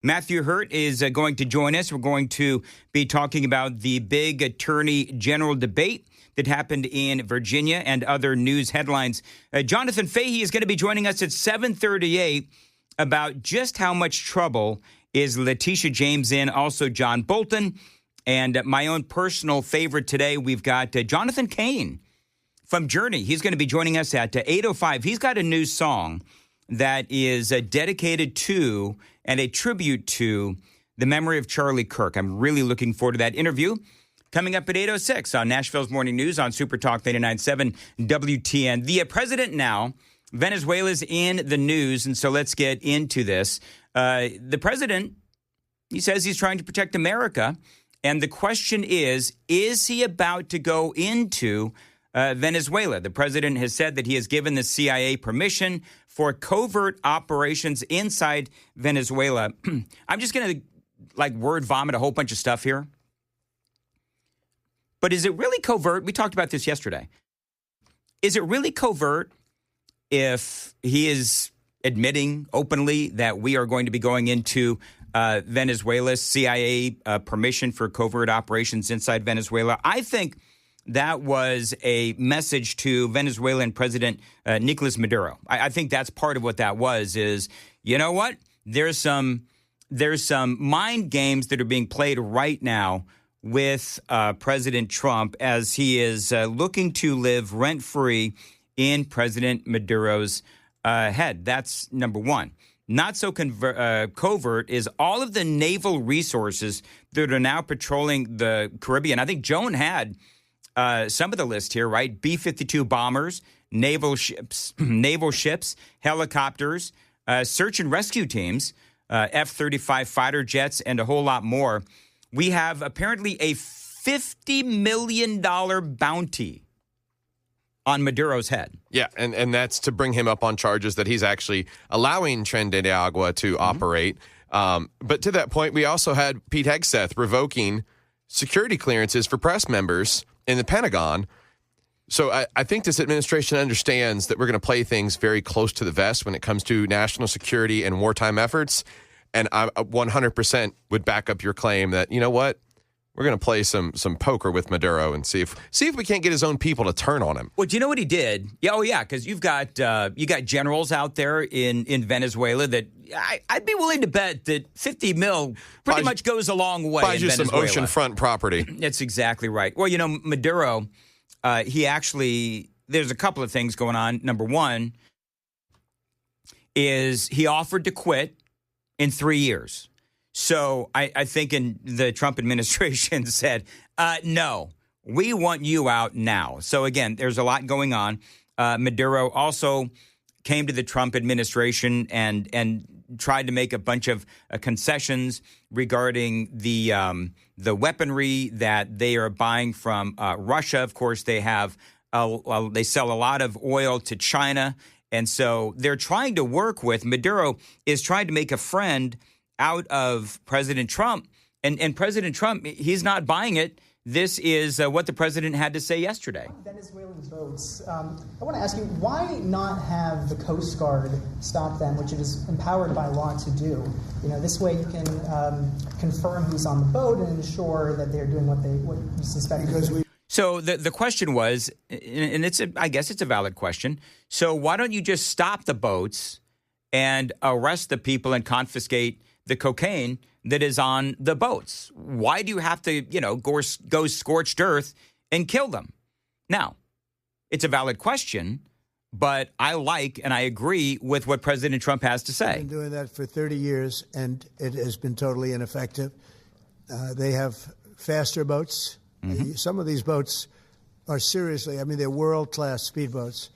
Matthew Hurtt is going to join us. We're going to be talking about the big attorney general debate that happened in Virginia and other news headlines. Jonathan Fahey is going to be joining us at 7:38 about just how much trouble is Letitia James in, also John Bolton. And my own personal favorite today, we've got Jonathan Cain from Journey. He's going to be joining us at 8:05. He's got a new song that is dedicated to and a tribute to the memory of Charlie Kirk. I'm really looking forward to that interview. Coming up at 8:06 on Nashville's Morning News on Super Talk 99.7 WTN. The president now, Venezuela's in the news, and so let's get into this. The president, he says he's trying to protect America, and the question is he about to go into Venezuela? The president has said that he has given the CIA permission for covert operations inside Venezuela. I'm just going to word vomit a whole bunch of stuff here. But is it really covert? We talked about this yesterday. Is it really covert if he is admitting openly that we are going to be going into Venezuela's CIA permission for covert operations inside Venezuela? I think that was a message to Venezuelan President Nicolas Maduro. I think that's part of what that was is, you know what? There's some mind games that are being played right now with President Trump as he is looking to live rent-free in President Maduro's head. That's number one. Not so covert is all of the naval resources that are now patrolling the Caribbean. I think Joan had some of the list here, right? B-52 bombers, naval ships, helicopters, search and rescue teams, F-35 fighter jets, and a whole lot more. We have apparently a $50 million bounty on Maduro's head. Yeah, and that's to bring him up on charges that he's actually allowing Tren de Agua to operate. But to that point, we also had Pete Hegseth revoking security clearances for press members in the Pentagon. So I think this administration understands that we're going to play things very close to the vest when it comes to national security and wartime efforts. And I 100% would back up your claim that, you know what, we're going to play some poker with Maduro and see if we can't get his own people to turn on him. Well, do you know what he did? Yeah, because you've got generals out there in Venezuela that I'd be willing to bet that 50 mil pretty much goes a long way. Buys you some oceanfront property. That's exactly right. Well, Maduro, there's a couple of things going on. Number one is he offered to quit in 3 years. So I think the Trump administration said, no, we want you out now. So, again, there's a lot going on. Maduro also came to the Trump administration and tried to make a bunch of concessions regarding the weaponry that they are buying from Russia. Of course, they sell a lot of oil to China. And so they're trying to work with Maduro is trying to make a friend out of President Trump. And President Trump, he's not buying it. This is what the president had to say yesterday. Venezuelan boats. I want to ask you, why not have the Coast Guard stop them, which it is empowered by law to do? This way you can confirm who's on the boat and ensure that they're doing what you suspect. So the question was, and I guess it's a valid question. So why don't you just stop the boats and arrest the people and confiscate the cocaine that is on the boats? Why do you have to, go scorched earth and kill them? Now, it's a valid question, but I like and I agree with what President Trump has to say. I've been doing that for 30 years, and it has been totally ineffective. They have faster boats. Mm-hmm. Some of these boats are they're world-class speedboats,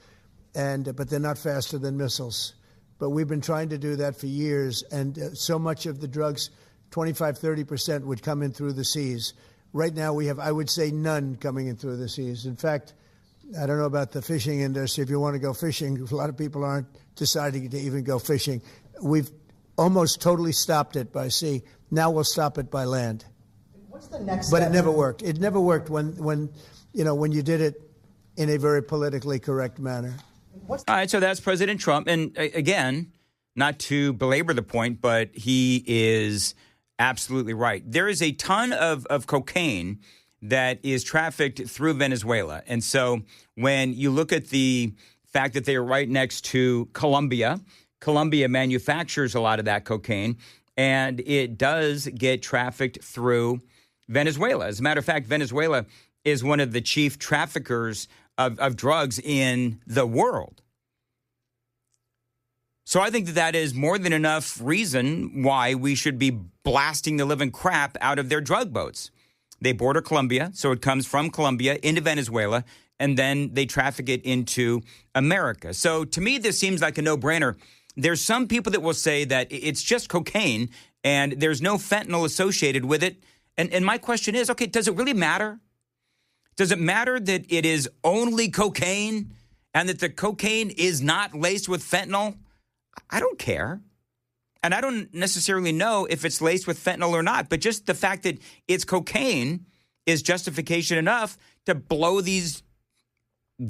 but they're not faster than missiles. But we've been trying to do that for years, and so much of the drugs, 25-30%, would come in through the seas. Right now we have, I would say, none coming in through the seas. In fact, I don't know about the fishing industry. If you want to go fishing, a lot of people aren't deciding to even go fishing. We've almost totally stopped it by sea. Now we'll stop it by land. What's the next But step? it never worked. It never worked when you did it in a very politically correct manner. All right, so that's President Trump. And again, not to belabor the point, but he is absolutely right. There is a ton of cocaine that is trafficked through Venezuela. And so when you look at the fact that they are right next to Colombia manufactures a lot of that cocaine, and it does get trafficked through Venezuela. As a matter of fact, Venezuela is one of the chief traffickers of drugs in the world. So I think that is more than enough reason why we should be blasting the living crap out of their drug boats. They border Colombia, so it comes from Colombia into Venezuela, and then they traffic it into America. So to me, this seems like a no-brainer. There's some people that will say that it's just cocaine and there's no fentanyl associated with it. And my question is, okay, does it really matter? Does it matter that it is only cocaine and that the cocaine is not laced with fentanyl? I don't care. And I don't necessarily know if it's laced with fentanyl or not, but just the fact that it's cocaine is justification enough to blow these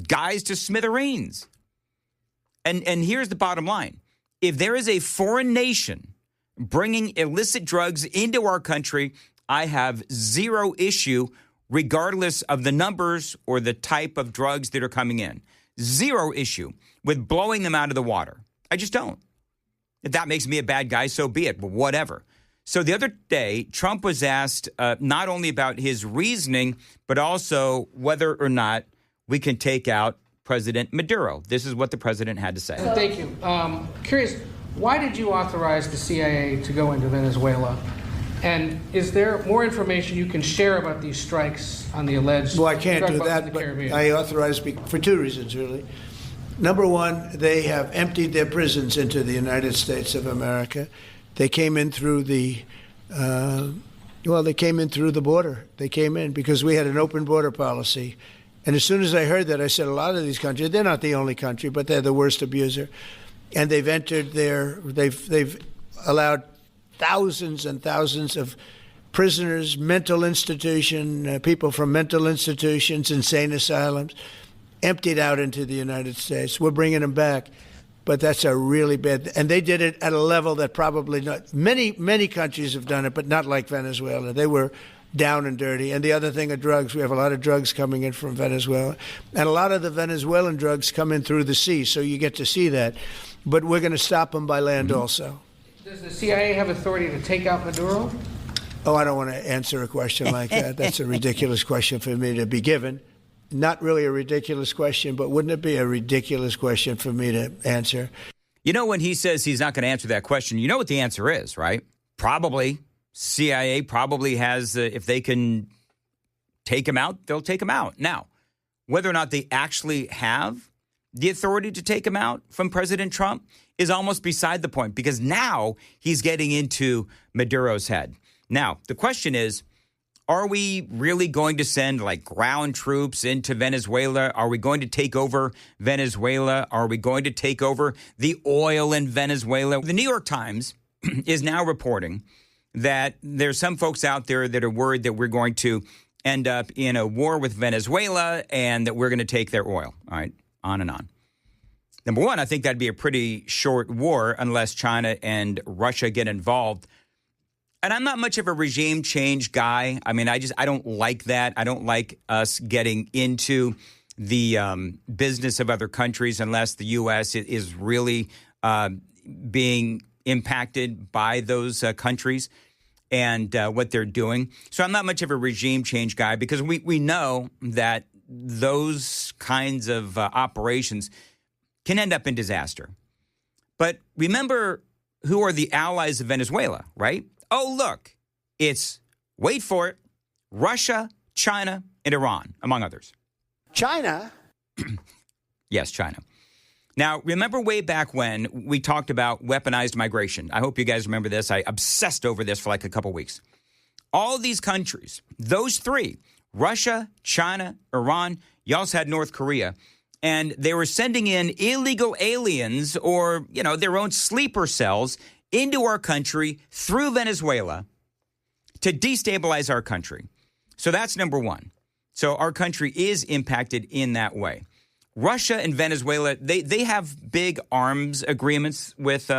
guys to smithereens. And here's the bottom line. If there is a foreign nation bringing illicit drugs into our country, I have zero issue regardless of the numbers or the type of drugs that are coming in. Zero issue with blowing them out of the water. I just don't. If that makes me a bad guy, so be it, but whatever. So the other day, Trump was asked not only about his reasoning, but also whether or not we can take out President Maduro. This is what the president had to say. Thank you. Curious, why did you authorize the CIA to go into Venezuela? And is there more information you can share about these strikes on the alleged Well, I can't drug do boats in that, the but Caribbean? I authorized for two reasons, really. Number one, they have emptied their prisons into the United States of America. They came in through the, they came in through the border. They came in because we had an open border policy. And as soon as I heard that, I said, a lot of these countries, they're not the only country, but they're the worst abuser. And they've entered they've allowed thousands and thousands of prisoners, mental institution, people from mental institutions, insane asylums, emptied out into the United States. We're bringing them back, but that's a really bad. And they did it at a level that probably not many countries have done it, but not like Venezuela. They were down and dirty. And the other thing are drugs. We have a lot of drugs coming in from Venezuela, and a lot of the Venezuelan drugs come in through the sea, so you get to see that. But we're going to stop them by land also. Does the CIA have authority to take out Maduro? Oh, I don't want to answer a question like that. That's a ridiculous question for me to be given. Not really a ridiculous question, but wouldn't it be a ridiculous question for me to answer? You know, when he says he's not going to answer that question, you know what the answer is, right? Probably. CIA probably has, if they can take him out, they'll take him out. Now, whether or not they actually have the authority to take him out from President Trump is almost beside the point, because now he's getting into Maduro's head. Now, the question is, are we really going to send like ground troops into Venezuela? Are we going to take over Venezuela? Are we going to take over the oil in Venezuela? The New York Times is now reporting that there's some folks out there that are worried that we're going to end up in a war with Venezuela and that we're going to take their oil. All right, on and on. Number one, I think that'd be a pretty short war unless China and Russia get involved. And I'm not much of a regime change guy. I mean, I don't like that. I don't like us getting into the business of other countries unless the U.S. is really being impacted by those countries and what they're doing. So I'm not much of a regime change guy because we know that those kinds of operations can end up in disaster. But remember who are the allies of Venezuela, right? Oh, look, it's, wait for it, Russia, China, and Iran, among others. China? Yes, China. Now, remember way back when we talked about weaponized migration? I hope you guys remember this. I obsessed over this for like a couple weeks. All these countries, those three, Russia, China, Iran, you also had North Korea, and they were sending in illegal aliens or, you know, their own sleeper cells into our country through Venezuela to destabilize our country. So that's number one. So our country is impacted in that way. Russia and Venezuela, they have big arms agreements with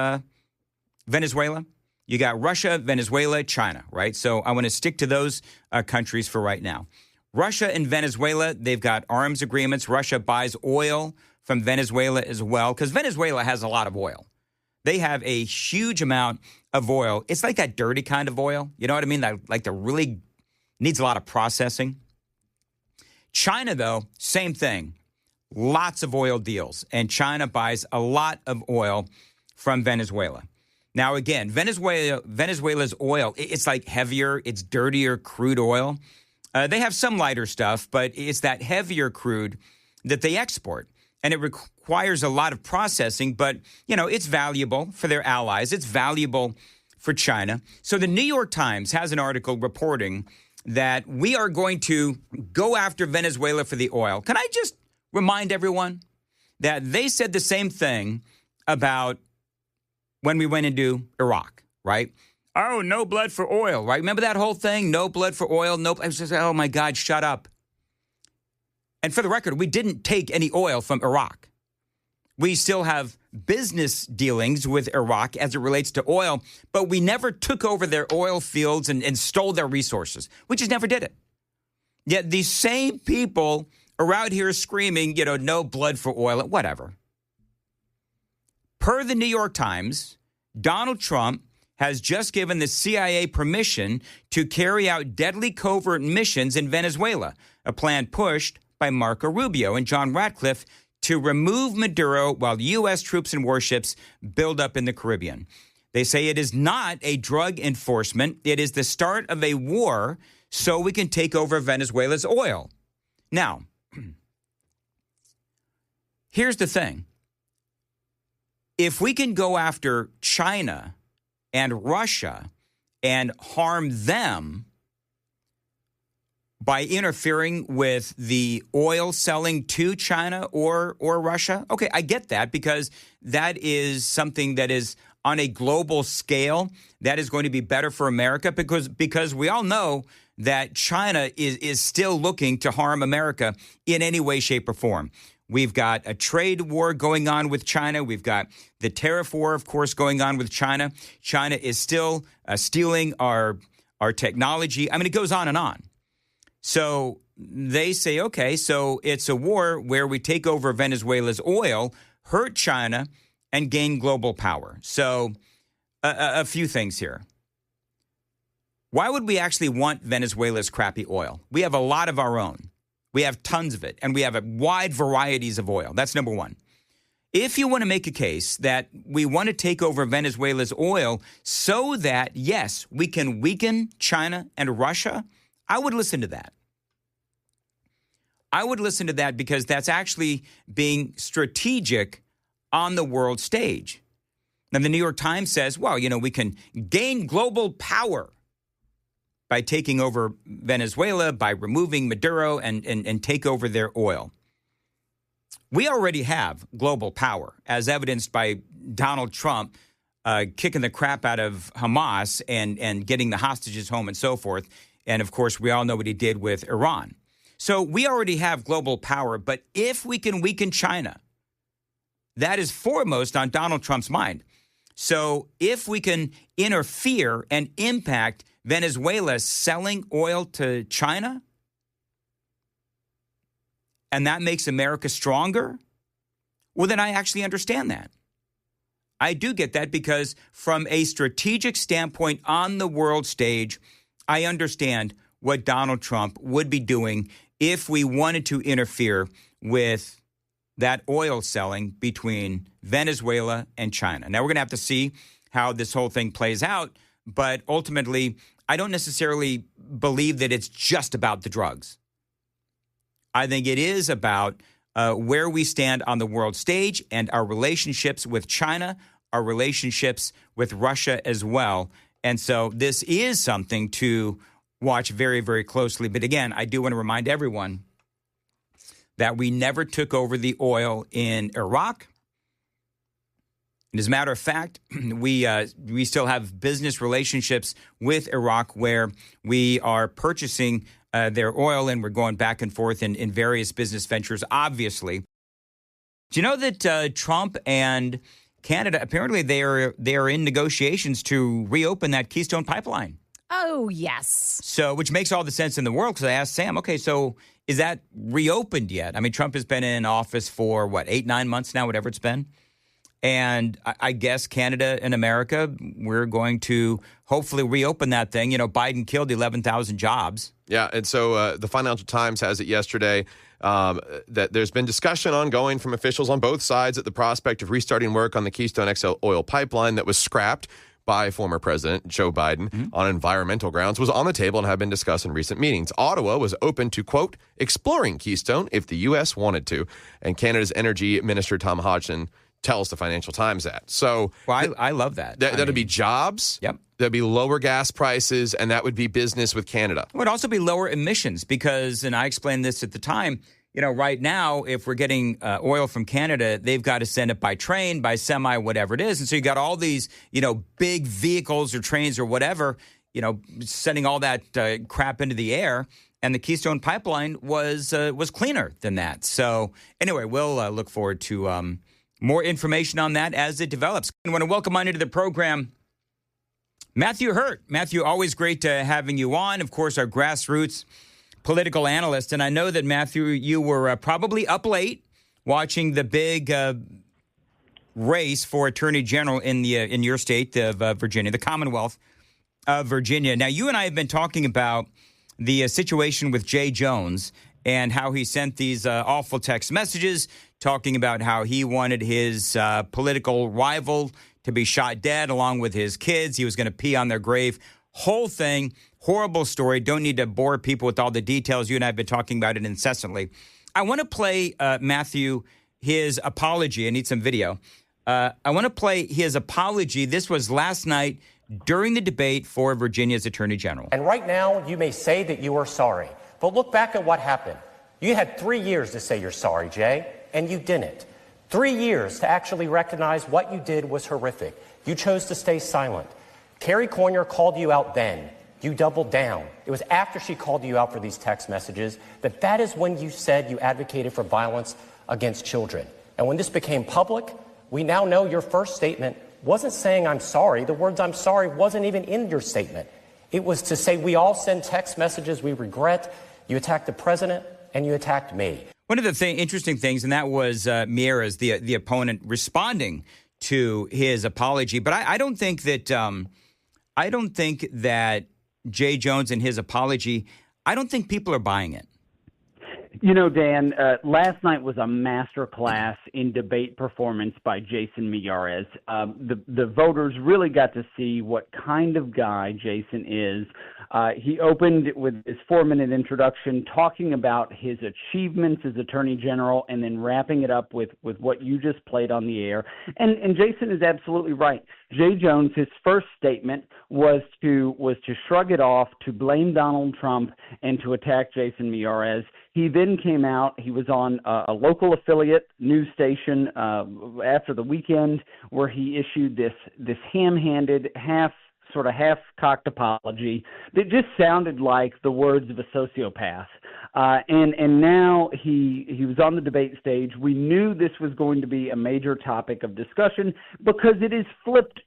Venezuela. You got Russia, Venezuela, China, right? So I want to stick to those countries for right now. Russia and Venezuela, they've got arms agreements. Russia buys oil from Venezuela as well, because Venezuela has a lot of oil. They have a huge amount of oil. It's like that dirty kind of oil. You know what I mean? That, like the really needs a lot of processing. China, though, same thing. Lots of oil deals. And China buys a lot of oil from Venezuela. Now, again, Venezuela's oil, it's like heavier, it's dirtier crude oil. They have some lighter stuff, but it's that heavier crude that they export. And it requires a lot of processing, but, you know, it's valuable for their allies. It's valuable for China. So the New York Times has an article reporting that we are going to go after Venezuela for the oil. Can I just remind everyone that they said the same thing about when we went into Iraq, right? Oh, no blood for oil, right? Remember that whole thing? No blood for oil. No, I was just, oh my God, shut up. And for the record, we didn't take any oil from Iraq. We still have business dealings with Iraq as it relates to oil, but we never took over their oil fields and stole their resources. We just never did it. Yet these same people are out here screaming, you know, no blood for oil, whatever. Per the New York Times, Donald Trump has just given the CIA permission to carry out deadly covert missions in Venezuela, a plan pushed by Marco Rubio and John Ratcliffe to remove Maduro while U.S. troops and warships build up in the Caribbean. They say it is not a drug enforcement. It is the start of a war so we can take over Venezuela's oil. Now, here's the thing. If we can go after China and Russia and harm them by interfering with the oil selling to China or Russia, okay, I get that, because that is something that is on a global scale. That is going to be better for America, because we all know that China is still looking to harm America in any way, shape, or form. We've got a trade war going on with China. We've got the tariff war, of course, going on with China. China is still stealing our technology. I mean, it goes on and on. So they say, okay, so it's a war where we take over Venezuela's oil, hurt China, and gain global power. So a few things here. Why would we actually want Venezuela's crappy oil? We have a lot of our own. We have tons of it, and we have a wide varieties of oil. That's number one. If you want to make a case that we want to take over Venezuela's oil so that, yes, we can weaken China and Russia, I would listen to that. I would listen to that, because that's actually being strategic on the world stage. Now, the New York Times says, well, you know, we can gain global power by taking over Venezuela, by removing Maduro and take over their oil. We already have global power, as evidenced by Donald Trump kicking the crap out of Hamas and getting the hostages home and so forth. And, of course, we all know what he did with Iran. So we already have global power. But if we can weaken China, that is foremost on Donald Trump's mind. So if we can interfere and impact Venezuela selling oil to China, and that makes America stronger, well, then I actually understand that. I do get that, because from a strategic standpoint on the world stage, I understand what Donald Trump would be doing if we wanted to interfere with that oil selling between Venezuela and China. Now, we're going to have to see how this whole thing plays out, but ultimately, I don't necessarily believe that it's just about the drugs. I think it is about where we stand on the world stage and our relationships with China, our relationships with Russia as well. And so this is something to watch very, very closely. But again, I do want to remind everyone that we never took over the oil in Iraq. And as a matter of fact, we still have business relationships with Iraq where we are purchasing their oil, and we're going back and forth in various business ventures, obviously. Do you know that Trump and Canada, apparently they are in negotiations to reopen that Keystone Pipeline. Oh, yes. So, which makes all the sense in the world, because I asked Sam, okay, so is that reopened yet? I mean, Trump has been in office for, 8-9 months now, whatever it's been. And I guess Canada and America, we're going to hopefully reopen that thing. You know, Biden killed 11,000 jobs. Yeah, and so the Financial Times has it yesterday that there's been discussion ongoing from officials on both sides at the prospect of restarting work on the Keystone XL oil pipeline that was scrapped by former President Joe Biden on environmental grounds was on the table and had been discussed in recent meetings. Ottawa was open to, quote, exploring Keystone if the U.S. wanted to. And Canada's Energy Minister Tom Hodgson tells the Financial Times that. So I love that. That'd be jobs. Yep. There'd be lower gas prices, and that would be business with Canada. It would also be lower emissions because, and I explained this at the time, you know, right now, if we're getting oil from Canada, they've got to send it by train, by semi, whatever it is. And so you got all these, you know, big vehicles or trains or whatever, you know, sending all that crap into the air. And the Keystone Pipeline was cleaner than that. So anyway, we'll look forward to more information on that as it develops. I want to welcome on into the program Matthew Hurtt. Matthew, always great having you on. Of course, our grassroots political analyst. And I know that, Matthew, you were probably up late watching the big race for Attorney General in your state of Virginia, the Commonwealth of Virginia. Now, you and I have been talking about the situation with Jay Jones and how he sent these awful text messages talking about how he wanted his political rival to be shot dead along with his kids. He was going to pee on their grave. Whole thing, horrible story. Don't need to bore people with all the details. You and I have been talking about it incessantly. I want to play, Matthew, his apology. I need some video. I want to play his apology. This was last night during the debate for Virginia's Attorney General. And right now, you may say that you are sorry, but look back at what happened. You had 3 years to say you're sorry, Jay, and you didn't. 3 years to actually recognize what you did was horrific. You chose to stay silent. Carrie Cornier called you out then. You doubled down. It was after she called you out for these text messages that is when you said you advocated for violence against children. And when this became public, we now know your first statement wasn't saying I'm sorry. The words I'm sorry wasn't even in your statement. It was to say we all send text messages we regret. You attacked the president and you attacked me. One of the interesting things, and that was Miera's, the opponent, responding to his apology. But I don't think that Jay Jones and his apology, I don't think people are buying it. You know, Dan, last night was a master class in debate performance by Jason Miyares. The voters really got to see what kind of guy Jason is. He opened with his 4-minute introduction talking about his achievements as Attorney General and then wrapping it up with what you just played on the air. And Jason is absolutely right. Jay Jones, his first statement was to shrug it off, to blame Donald Trump, and to attack Jason Miyares. He then came out, he was on a local affiliate news station after the weekend where he issued this ham-handed, half-cocked apology that just sounded like the words of a sociopath. And now he was on the debate stage. We knew this was going to be a major topic of discussion because it has flipped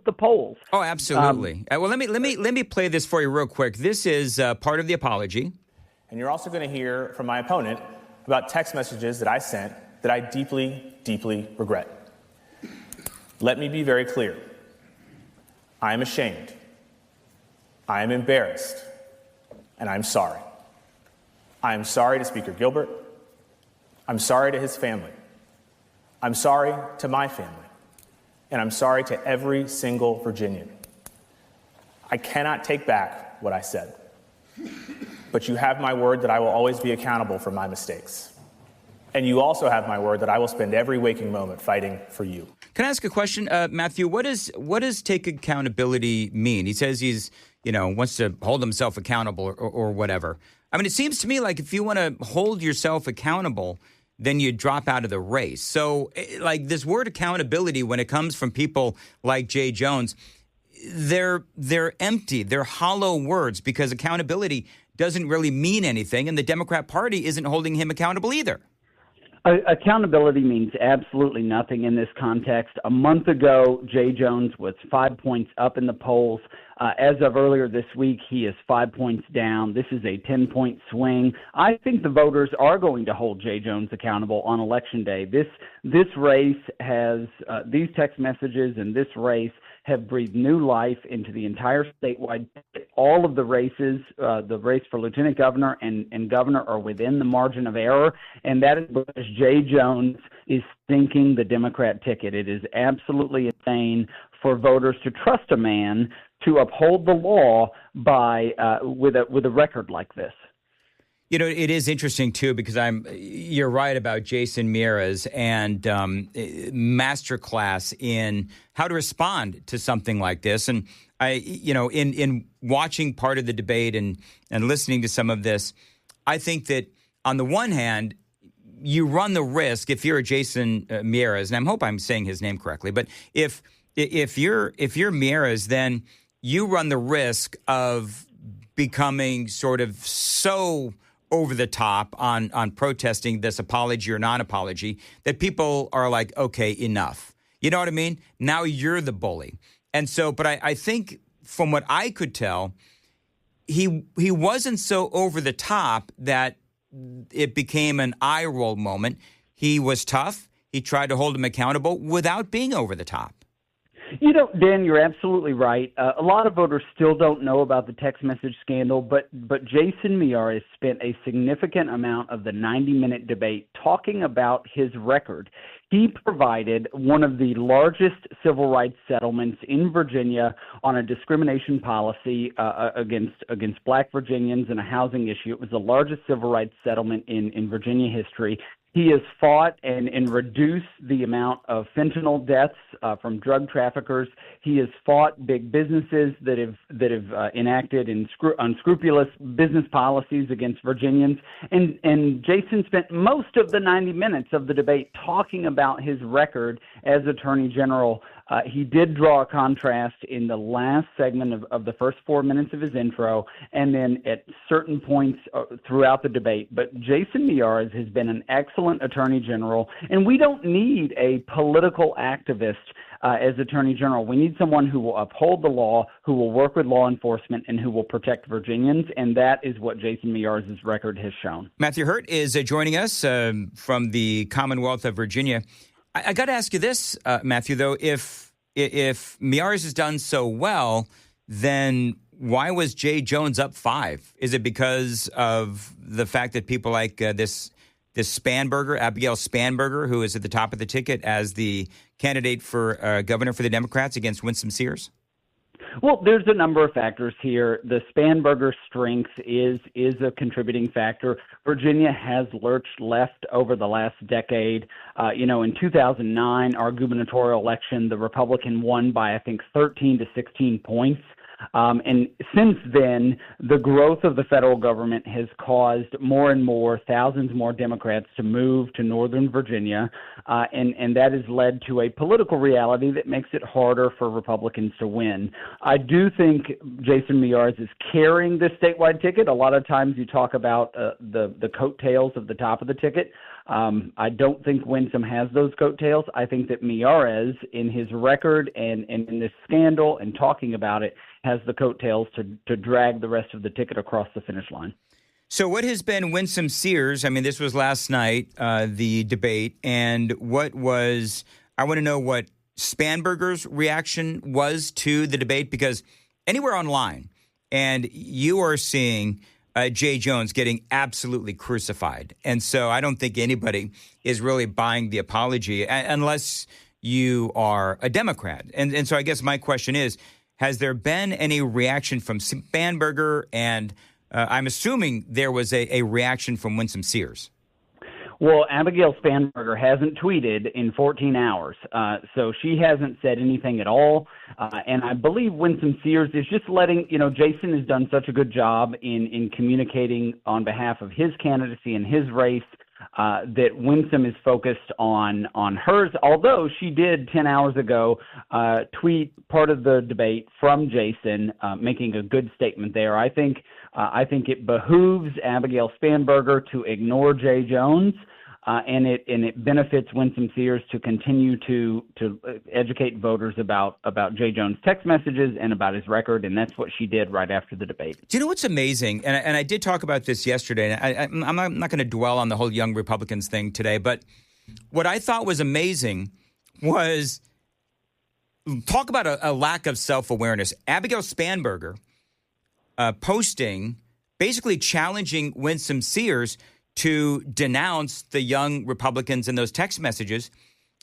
the polls. Oh, absolutely. Well, let me play this for you real quick. This is part of the apology. And you're also going to hear from my opponent about text messages that I sent that I deeply, deeply regret. Let me be very clear. I am ashamed. I am embarrassed. And I'm sorry. I am sorry to Speaker Gilbert. I'm sorry to his family. I'm sorry to my family. And I'm sorry to every single Virginian. I cannot take back what I said. But you have my word that I will always be accountable for my mistakes. And you also have my word that I will spend every waking moment fighting for you. Can I ask a question, Matthew? What does take accountability mean? He says he's, wants to hold himself accountable or whatever. I mean, it seems to me like if you want to hold yourself accountable, then you drop out of the race. So, like this word accountability, when it comes from people like Jay Jones, they're empty. They're hollow words because accountability doesn't really mean anything, and the Democrat Party isn't holding him accountable either. Accountability means absolutely nothing in this context. A month ago, Jay Jones was 5 points up in the polls. As of earlier this week, he is 5 points down. This is a 10-point swing. I think the voters are going to hold Jay Jones accountable on Election Day. This race has these text messages and this race have breathed new life into the entire statewide. All of the races, the race for lieutenant governor and governor, are within the margin of error, and that is because Jay Jones is sinking the Democrat ticket. It is absolutely insane for voters to trust a man to uphold the law by with a record like this. You know, it is interesting, too, because you're right about Jason Miyares and masterclass in how to respond to something like this. And in watching part of the debate and listening to some of this, I think that on the one hand, you run the risk if you're a Jason Miyares, and I hope I'm saying his name correctly, but if you're Miyares, then you run the risk of becoming sort of so over the top on protesting this apology or non-apology that people are like, okay, enough. You know what I mean? Now you're the bully. And so, but I think from what I could tell, he wasn't so over the top that it became an eye roll moment. He was tough. He tried to hold him accountable without being over the top. You know, Dan, you're absolutely right. A lot of voters still don't know about the text message scandal, but Jason Miyares spent a significant amount of the 90-minute debate talking about his record. He provided one of the largest civil rights settlements in Virginia on a discrimination policy against black Virginians and a housing issue. It was the largest civil rights settlement in Virginia history. He has fought and reduced the amount of fentanyl deaths from drug traffickers. He has fought big businesses that have enacted unscrupulous business policies against Virginians. And Jason spent most of the 90 minutes of the debate talking about his record as Attorney General. He did draw a contrast in the last segment of the first 4 minutes of his intro, and then at certain points throughout the debate. But Jason Miyares has been an excellent Attorney General, and we don't need a political activist as Attorney General. We need someone who will uphold the law, who will work with law enforcement, and who will protect Virginians, and that is what Jason Miyares' record has shown. Matthew Hurtt is joining us from the Commonwealth of Virginia. I got to ask you this, Matthew, though. If Miyares has done so well, then why was Jay Jones up 5? Is it because of the fact that people like this Spanberger, Abigail Spanberger, who is at the top of the ticket as the candidate for governor for the Democrats against Winsome Sears? Well, there's a number of factors here. The Spanberger strength is a contributing factor. Virginia has lurched left over the last decade. In 2009, our gubernatorial election, the Republican won by, I think, 13 to 16 points. And since then, the growth of the federal government has caused thousands more Democrats to move to Northern Virginia, and that has led to a political reality that makes it harder for Republicans to win. I do think Jason Miyares is carrying this statewide ticket. A lot of times you talk about the coattails of the top of the ticket. I don't think Winsome has those coattails. I think that Miyares, in his record and in this scandal and talking about it, has the coattails to drag the rest of the ticket across the finish line. So what has been Winsome Sears? I mean, this was last night, the debate, and I want to know what Spanberger's reaction was to the debate, because anywhere online, and you are seeing Jay Jones getting absolutely crucified. And so I don't think anybody is really buying the apology unless you are a Democrat. And so I guess my question is, has there been any reaction from Spanberger? And I'm assuming there was a reaction from Winsome Sears. Well, Abigail Spanberger hasn't tweeted in 14 hours, so she hasn't said anything at all. And I believe Winsome Sears is just letting, Jason has done such a good job in communicating on behalf of his candidacy and his race that Winsome is focused on hers, although she did 10 hours ago tweet part of the debate from Jason, making a good statement there. I think it behooves Abigail Spanberger to ignore Jay Jones and it benefits Winsome Sears to continue to educate voters about Jay Jones' text messages and about his record, and that's what she did right after the debate. Do you know what's amazing? And I did talk about this yesterday, and I'm not going to dwell on the whole Young Republicans thing today, but what I thought was amazing was talk about a lack of self-awareness. Abigail Spanberger posting, basically challenging Winsome Sears to denounce the Young Republicans in those text messages.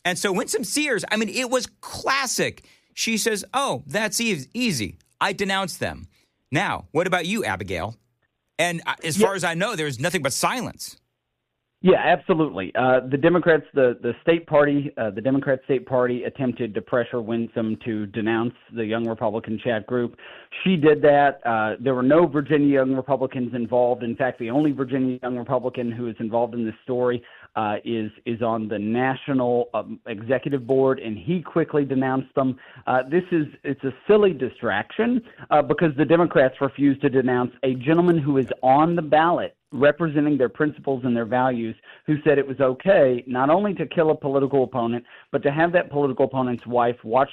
And so Winsome Sears, I mean, it was classic. She says, oh, that's easy. I denounced them. Now, what about you, Abigail? And as far as I know, there's nothing but silence. Yeah, absolutely. The Democrats, the state party, the Democrat state party attempted to pressure Winsome to denounce the Young Republican chat group. She did that. There were no Virginia Young Republicans involved. In fact, the only Virginia Young Republican who is involved in this story is on the national executive board, and he quickly denounced them. It's a silly distraction because the Democrats refused to denounce a gentleman who is on the ballot representing their principles and their values, who said it was okay not only to kill a political opponent, but to have that political opponent's wife watch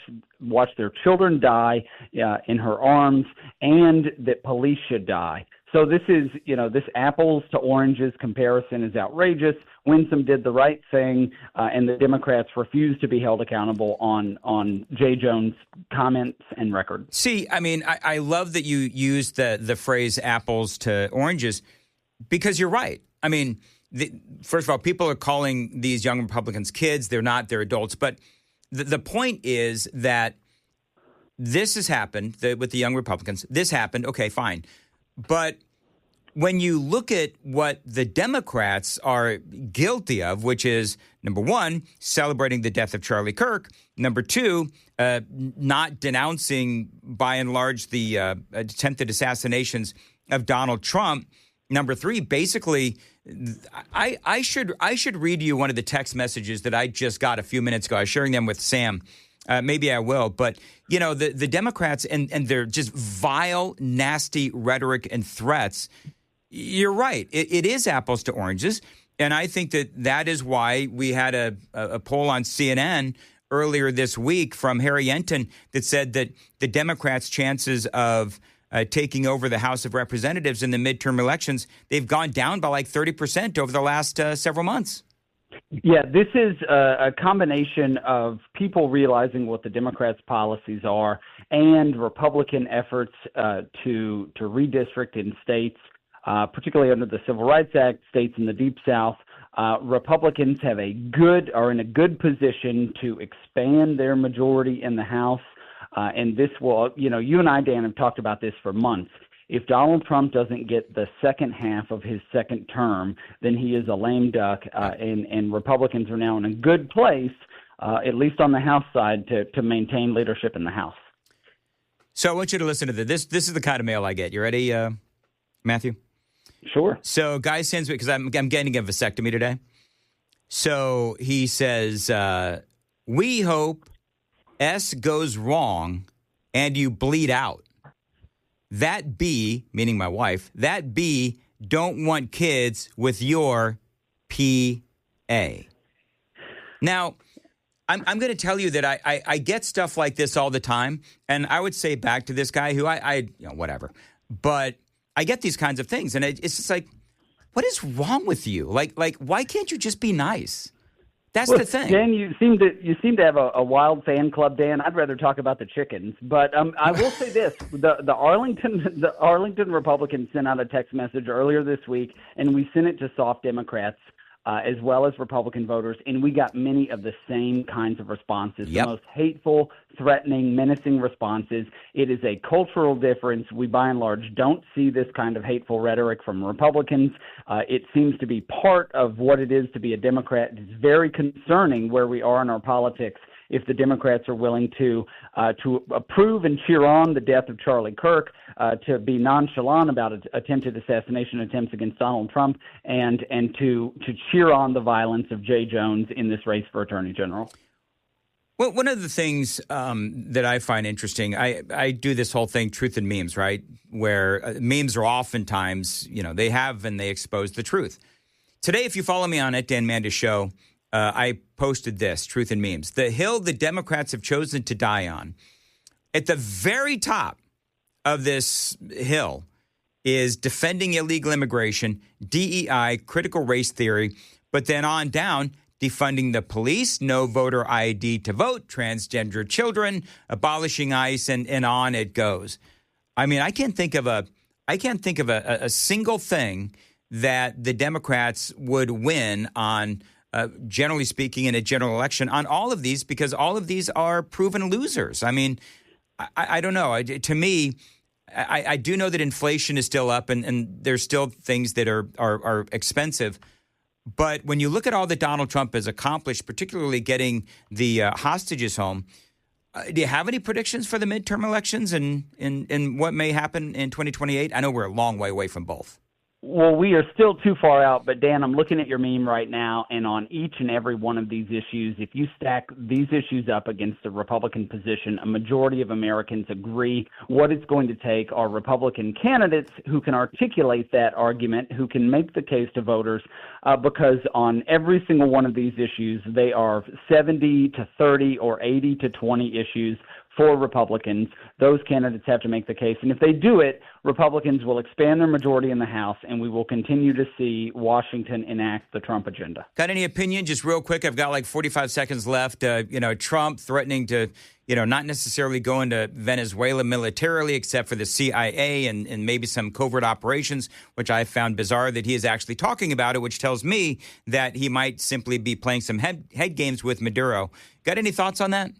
their children die in her arms, and that police should die. So this is, this apples to oranges comparison is outrageous. Winsome did the right thing, and the Democrats refused to be held accountable on Jay Jones' comments and record. See, I mean, I love that you used the phrase apples to oranges, because you're right. I mean, first of all, people are calling these Young Republicans kids. They're not. They're adults. But the point is that this has happened with the Young Republicans. This happened. Okay, fine. But when you look at what the Democrats are guilty of, which is, number one, celebrating the death of Charlie Kirk, number two, not denouncing, by and large, the attempted assassinations of Donald Trump, number three, basically, I should read you one of the text messages that I just got a few minutes ago. I was sharing them with Sam. Maybe I will. But, the Democrats and their just vile, nasty rhetoric and threats, you're right. It is apples to oranges. And I think that is why we had a poll on CNN earlier this week from Harry Enton that said that the Democrats' chances of taking over the House of Representatives in the midterm elections, they've gone down by like 30% over the last several months. Yeah, this is a combination of people realizing what the Democrats' policies are and Republican efforts to redistrict in states, particularly under the Civil Rights Act, states in the Deep South. Republicans are in a good position to expand their majority in the House. And this will, you and I, Dan, have talked about this for months. If Donald Trump doesn't get the second half of his second term, then he is a lame duck, and Republicans are now in a good place, at least on the House side, to maintain leadership in the House. So I want you to listen to this. This is the kind of mail I get. You ready, Matthew? Sure. So guy sends me, because I'm getting a vasectomy today. So he says, we hope S goes wrong and you bleed out. That B, meaning my wife, that B don't want kids with your PA. Now, I'm going to tell you that I get stuff like this all the time, and I would say back to this guy who whatever. But I get these kinds of things, and it's just like, what is wrong with you? Like, why can't you just be nice? That's the thing. Dan, you seem to have a wild fan club, Dan. I'd rather talk about the chickens, but I will say this: the Arlington Republicans sent out a text message earlier this week, and we sent it to soft Democrats as well as Republican voters, and we got many of the same kinds of responses. Yep. The most hateful, threatening, menacing responses. It is a cultural difference. We, by and large, don't see this kind of hateful rhetoric from Republicans. It seems to be part of what it is to be a Democrat. It's very concerning where we are in our politics if the Democrats are willing to approve and cheer on the death of Charlie Kirk, to be nonchalant about attempted assassination attempts against Donald Trump, and to cheer on the violence of Jay Jones in this race for Attorney General. Well, one of the things that I find interesting, I do this whole thing, truth and memes, right? Where memes are oftentimes, they have and they expose the truth. Today, if you follow me on Dan Mandis Show, I posted this, Truth and Memes. The hill the Democrats have chosen to die on. At the very top of this hill is defending illegal immigration, DEI, critical race theory, but then on down, defunding the police, no voter ID to vote, transgender children, abolishing ICE, and on it goes. I mean, I can't think of a single thing that the Democrats would win on, generally speaking, in a general election on all of these, because all of these are proven losers. I mean, I don't know. To me, I do know that inflation is still up and there's still things that are expensive. But when you look at all that Donald Trump has accomplished, particularly getting the hostages home, do you have any predictions for the midterm elections and what may happen in 2028? I know we're a long way away from both. Well, we are still too far out, but Dan, I'm looking at your meme right now, and on each and every one of these issues, if you stack these issues up against the Republican position, a majority of Americans agree what it's going to take are Republican candidates who can articulate that argument, who can make the case to voters, because on every single one of these issues, they are 70 to 30 or 80 to 20 issues for Republicans. Those candidates have to make the case. And if they do it, Republicans will expand their majority in the House, and we will continue to see Washington enact the Trump agenda. Got any opinion? Just real quick, I've got like 45 seconds left. Trump threatening to, not necessarily go into Venezuela militarily, except for the CIA and maybe some covert operations, which I found bizarre that he is actually talking about it, which tells me that he might simply be playing some head games with Maduro. Got any thoughts on that?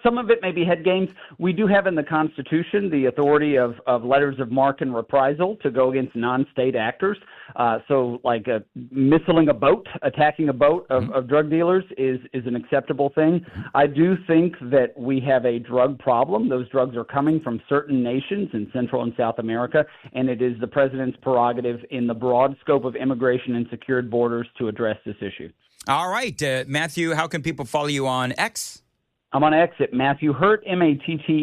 Some of it may be head games. We do have in the Constitution the authority of letters of marque and reprisal to go against non-state actors. Missiling a boat, attacking a boat of drug dealers is an acceptable thing. I do think that we have a drug problem. Those drugs are coming from certain nations in Central and South America, and it is the president's prerogative in the broad scope of immigration and secured borders to address this issue. All right. Matthew, how can people follow you on X? I'm on X at Matthew Hurtt, MattheWHurtt.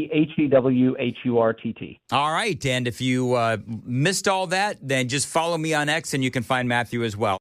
All right. And if you missed all that, then just follow me on X and you can find Matthew as well.